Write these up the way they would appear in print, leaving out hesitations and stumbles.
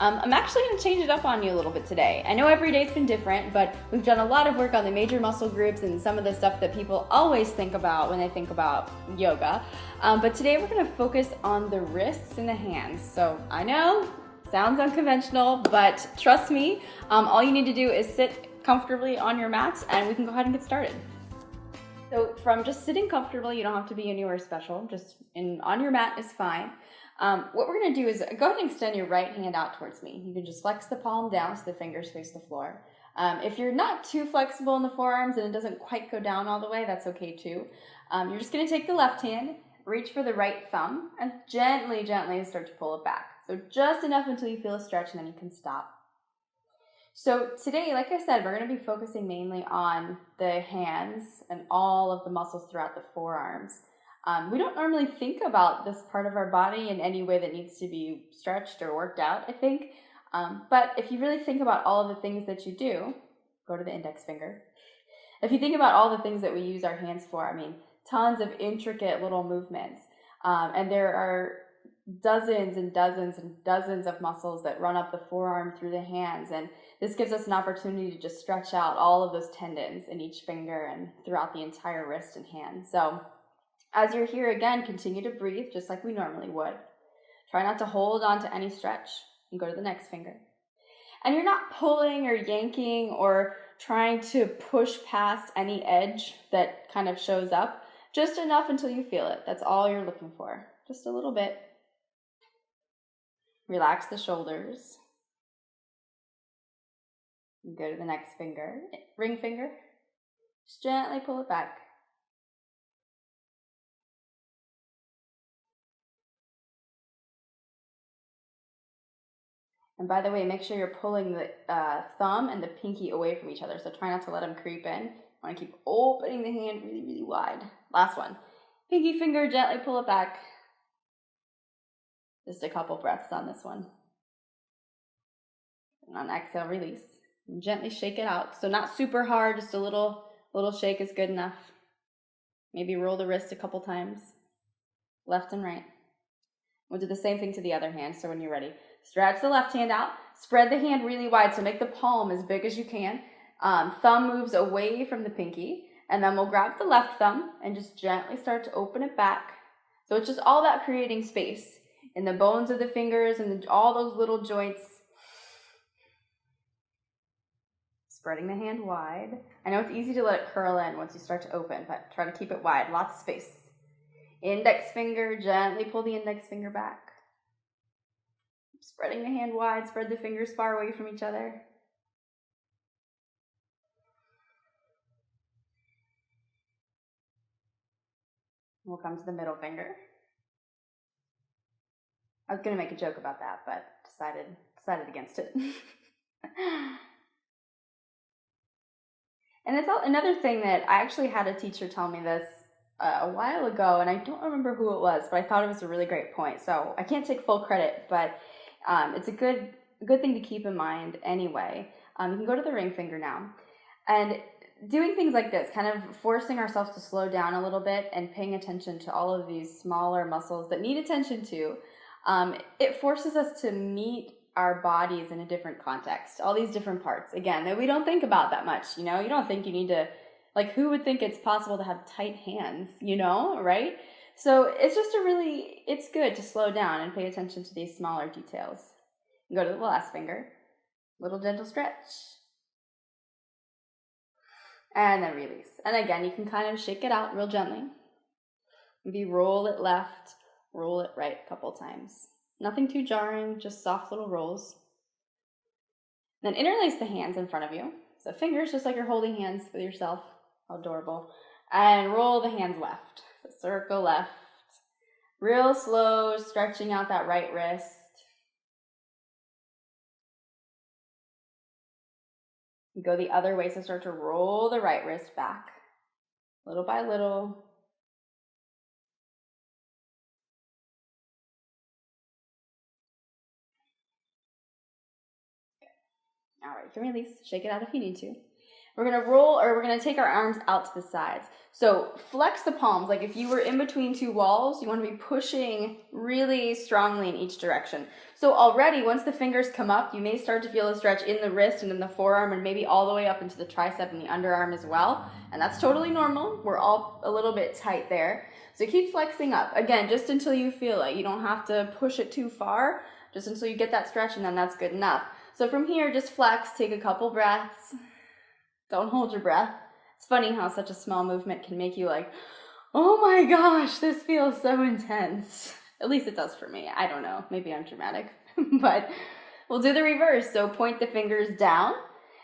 I'm actually going to change it up on you a little bit today. I know every day's been different, but we've done a lot of work on the major muscle groups and some of the stuff that people always think about when they think about yoga. But today we're going to focus on the wrists and the hands. So I know, sounds unconventional, but trust me, all you need to do is sit comfortably on your mat and we can go ahead and get started. So from just sitting comfortably, you don't have to be anywhere special, just on your mat is fine. What we're going to do is go ahead and extend your right hand out towards me. You can just flex the palm down so the fingers face the floor. If you're not too flexible in the forearms and it doesn't quite go down all the way, that's okay too. You're just going to take the left hand, reach for the right thumb, and gently start to pull it back. So just enough until you feel a stretch and then you can stop. So today, like I said, we're going to be focusing mainly on the hands and all of the muscles throughout the forearms. We don't normally think about this part of our body in any way that needs to be stretched or worked out, I think. But if you really think about all of the things that you do, go to the index finger. If you think about all the things that we use our hands for, I mean, tons of intricate little movements. And there are dozens and dozens and dozens of muscles that run up the forearm through the hands. And this gives us an opportunity to just stretch out all of those tendons in each finger and throughout the entire wrist and hand. So as you're here again, continue to breathe just like we normally would. Try not to hold on to any stretch and go to the next finger. And you're not pulling or yanking or trying to push past any edge that kind of shows up. Just enough until you feel it. That's all you're looking for. Just a little bit. Relax the shoulders. Go to the next finger, ring finger. Just gently pull it back. And by the way, make sure you're pulling the thumb and the pinky away from each other. So try not to let them creep in. You want to keep opening the hand really wide. Last one. Pinky finger, gently pull it back. Just a couple breaths on this one. And on exhale, release. And gently shake it out. So not super hard, just a little shake is good enough. Maybe roll the wrist a couple times. Left and right. We'll do the same thing to the other hand. So when you're ready, stretch the left hand out. Spread the hand really wide. So make the palm as big as you can. Thumb moves away from the pinky. And then we'll grab the left thumb and just gently start to open it back. So it's just all about creating space in the bones of the fingers and all those little joints. Spreading the hand wide. I know it's easy to let it curl in once you start to open, but try to keep it wide. Lots of space. Index finger, gently pull the index finger back. Spreading the hand wide, spread the fingers far away from each other. We'll come to the middle finger. I was going to make a joke about that, but decided against it. And it's another thing that I actually had a teacher tell me this a while ago, and I don't remember who it was, but I thought it was a really great point. So I can't take full credit, but it's a good thing to keep in mind anyway. You can go to the ring finger now. And doing things like this, kind of forcing ourselves to slow down a little bit and paying attention to all of these smaller muscles that need attention too, it forces us to meet our bodies in a different context, all these different parts, again, that we don't think about that much, you know? You don't think you need to, like, who would think it's possible to have tight hands, you know, right? So it's just it's good to slow down and pay attention to these smaller details. Go to the last finger, little gentle stretch. And then release. And again, you can kind of shake it out real gently. Maybe roll it left, roll it right a couple times. Nothing too jarring, just soft little rolls. Then interlace the hands in front of you. So fingers, just like you're holding hands with yourself. How adorable. And roll the hands left. So circle left. Real slow, stretching out that right wrist. Go the other way, so start to roll the right wrist back. Little by little. All right, you can release. Shake it out if you need to. We're gonna take our arms out to the sides. So flex the palms, like if you were in between two walls, you wanna be pushing really strongly in each direction. So already, once the fingers come up, you may start to feel a stretch in the wrist and in the forearm and maybe all the way up into the tricep and the underarm as well. And that's totally normal. We're all a little bit tight there. So keep flexing up. Again, just until you feel it. You don't have to push it too far, just until you get that stretch, and then that's good enough. So from here, just flex, take a couple breaths. Don't hold your breath. It's funny how such a small movement can make you like, oh my gosh, this feels so intense. At least it does for me. I don't know. Maybe I'm dramatic. But we'll do the reverse. So point the fingers down.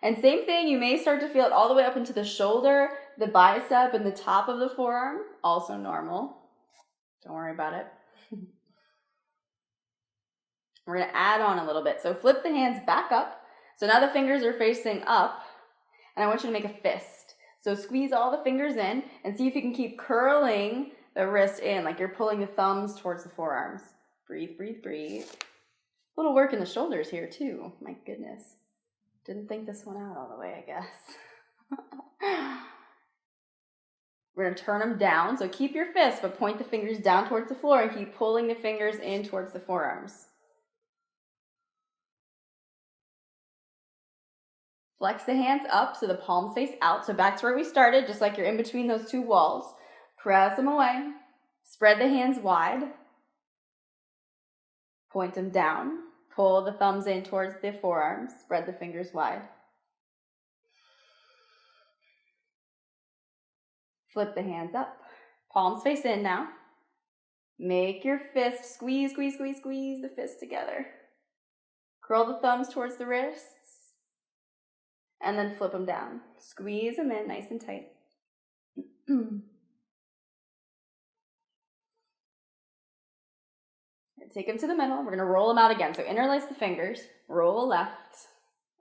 And same thing, you may start to feel it all the way up into the shoulder, the bicep, and the top of the forearm. Also normal. Don't worry about it. We're going to add on a little bit. So flip the hands back up. So now the fingers are facing up. And I want you to make a fist. So squeeze all the fingers in and see if you can keep curling the wrist in, like you're pulling the thumbs towards the forearms. Breathe, breathe, breathe. A little work in the shoulders here too. My goodness. Didn't think this one out all the way, I guess. We're going to turn them down. So keep your fists, but point the fingers down towards the floor and keep pulling the fingers in towards the forearms. Flex the hands up so the palms face out. So back to where we started, just like you're in between those two walls. Press them away. Spread the hands wide. Point them down. Pull the thumbs in towards the forearms. Spread the fingers wide. Flip the hands up. Palms face in now. Make your fist squeeze, squeeze, squeeze, squeeze the fist together. Curl the thumbs towards the wrists. And then flip them down. Squeeze them in nice and tight. Take them to the middle. We're going to roll them out again. So interlace the fingers. Roll left.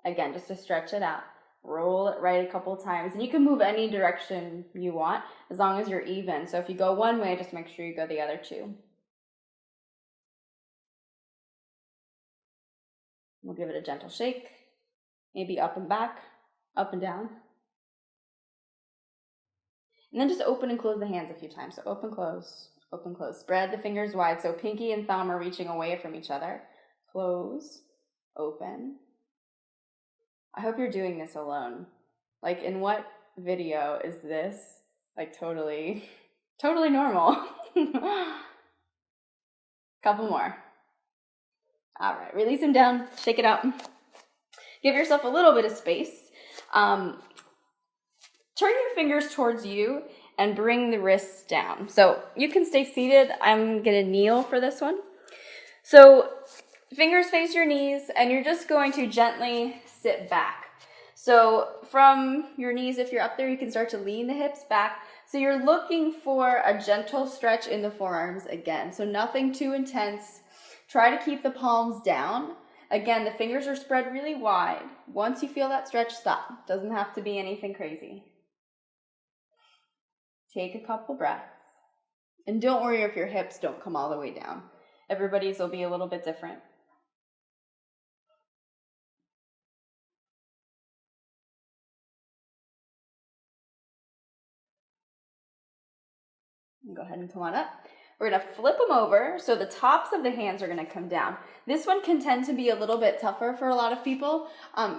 Again, just to stretch it out. Roll it right a couple times. And you can move any direction you want as long as you're even. So if you go one way, just make sure you go the other two. We'll give it a gentle shake. Maybe up and back, up and down. And then just open and close the hands a few times. So open, close, open, close. Spread the fingers wide so pinky and thumb are reaching away from each other. Close, open. I hope you're doing this alone. Like, in what video is this, like, totally normal? Couple more. All right, release them down, shake it out. Give yourself a little bit of space. Turn your fingers towards you and bring the wrists down. So you can stay seated. I'm gonna kneel for this one. So fingers face your knees and you're just going to gently sit back. So from your knees, if you're up there, you can start to lean the hips back. So you're looking for a gentle stretch in the forearms again. So nothing too intense. Try to keep the palms down. Again, the fingers are spread really wide. Once you feel that stretch, stop. Doesn't have to be anything crazy. Take a couple breaths. And don't worry if your hips don't come all the way down. Everybody's will be a little bit different. Go ahead and come on up. We're going to flip them over, so the tops of the hands are going to come down. This one can tend to be a little bit tougher for a lot of people.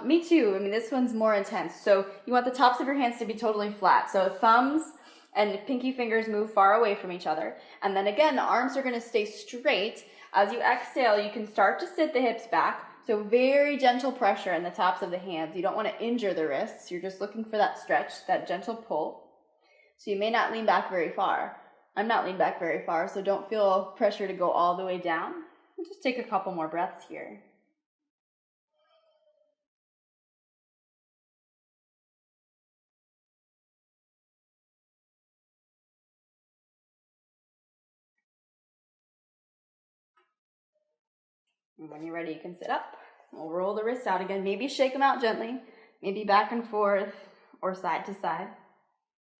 Me too. I mean, this one's more intense. So you want the tops of your hands to be totally flat. So thumbs and pinky fingers move far away from each other. And then again, the arms are going to stay straight. As you exhale, you can start to sit the hips back. So very gentle pressure in the tops of the hands. You don't want to injure the wrists. You're just looking for that stretch, that gentle pull. So you may not lean back very far. I'm not leaned back very far, so don't feel pressure to go all the way down. We'll just take a couple more breaths here. And when you're ready, you can sit up. We'll roll the wrists out again. Maybe shake them out gently. Maybe back and forth or side to side.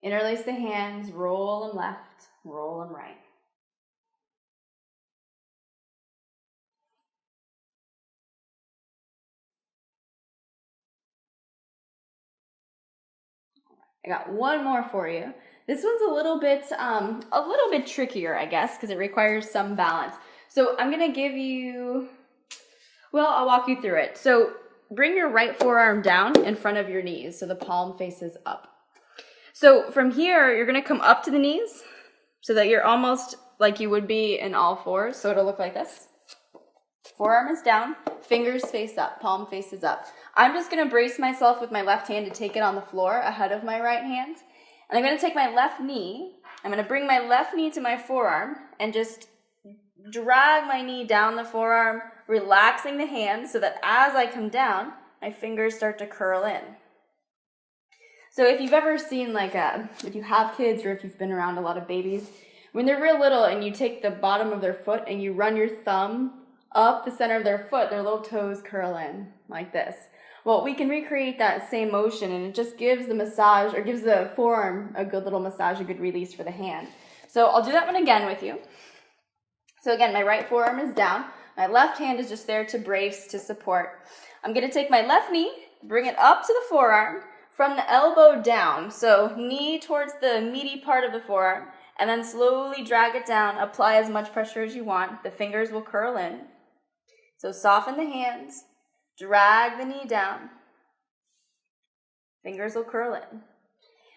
Interlace the hands, roll them left, roll them right. I got one more for you. This one's a little bit trickier, I guess, because it requires some balance. So I'm gonna give you, well, I'll walk you through it. So bring your right forearm down in front of your knees so the palm faces up. So from here, you're gonna come up to the knees so that you're almost like you would be in all fours. So it'll look like this. Forearm is down, fingers face up, palm faces up. I'm just gonna brace myself with my left hand to take it on the floor ahead of my right hand. And I'm gonna take my left knee, I'm gonna bring my left knee to my forearm and just drag my knee down the forearm, relaxing the hand so that as I come down, my fingers start to curl in. So if you've ever seen if you have kids or if you've been around a lot of babies, when they're real little and you take the bottom of their foot and you run your thumb up the center of their foot, their little toes curl in like this. Well, we can recreate that same motion and it just gives the massage, or gives the forearm a good little massage, a good release for the hand. So I'll do that one again with you. So again, my right forearm is down. My left hand is just there to brace, to support. I'm gonna take my left knee, bring it up to the forearm, from the elbow down. So knee towards the meaty part of the forearm, and then slowly drag it down. Apply as much pressure as you want. The fingers will curl in. So soften the hands, drag the knee down. Fingers will curl in.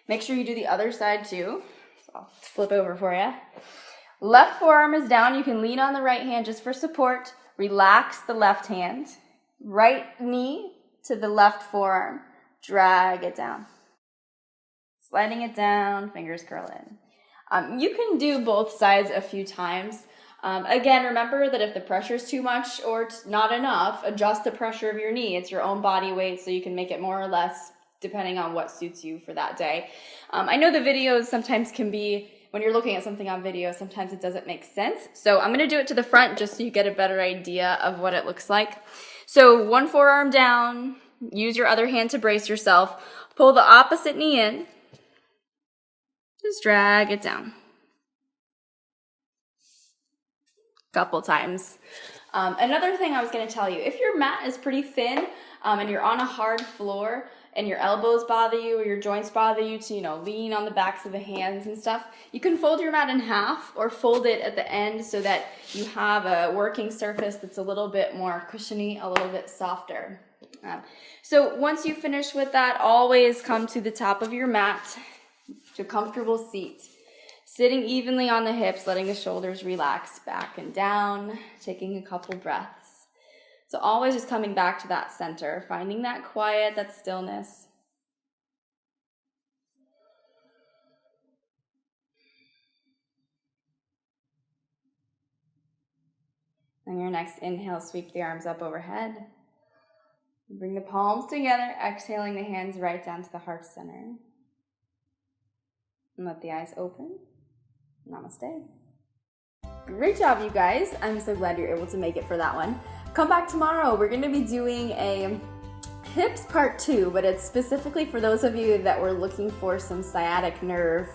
Make sure you do the other side too. So I'll flip over for you. Left forearm is down. You can lean on the right hand just for support. Relax the left hand. Right knee to the left forearm. Drag it down. Sliding it down, fingers curl in. You can do both sides a few times. Again, remember that if the pressure is too much or not enough, adjust the pressure of your knee. It's your own body weight, so you can make it more or less depending on what suits you for that day. I know the videos sometimes can be, when you're looking at something on video, sometimes it doesn't make sense. So I'm going to do it to the front just so you get a better idea of what it looks like. So one forearm down, use your other hand to brace yourself. Pull the opposite knee in. Just drag it down. Couple times. Another thing I was going to tell you, if your mat is pretty thin and you're on a hard floor and your elbows bother you or your joints bother you to, lean on the backs of the hands and stuff, you can fold your mat in half or fold it at the end so that you have a working surface that's a little bit more cushiony, a little bit softer. So once you finish with that, always come to the top of your mat to a comfortable seat. Sitting evenly on the hips, letting the shoulders relax back and down, taking a couple breaths. So always just coming back to that center, finding that quiet, that stillness. On your next inhale, sweep the arms up overhead. Bring the palms together, exhaling the hands right down to the heart center. And let the eyes open. Namaste. Great job, you guys. I'm so glad you're able to make it for that one. Come back tomorrow. We're going to be doing a hips part 2, but it's specifically for those of you that were looking for some sciatic nerve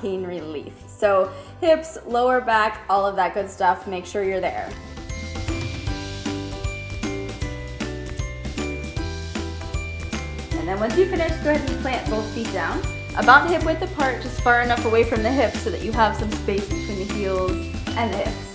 pain relief. So hips, lower back, all of that good stuff. Make sure you're there. And then once you finish, go ahead and plant both feet down. About hip width apart, just far enough away from the hips so that you have some space between the heels and the hips.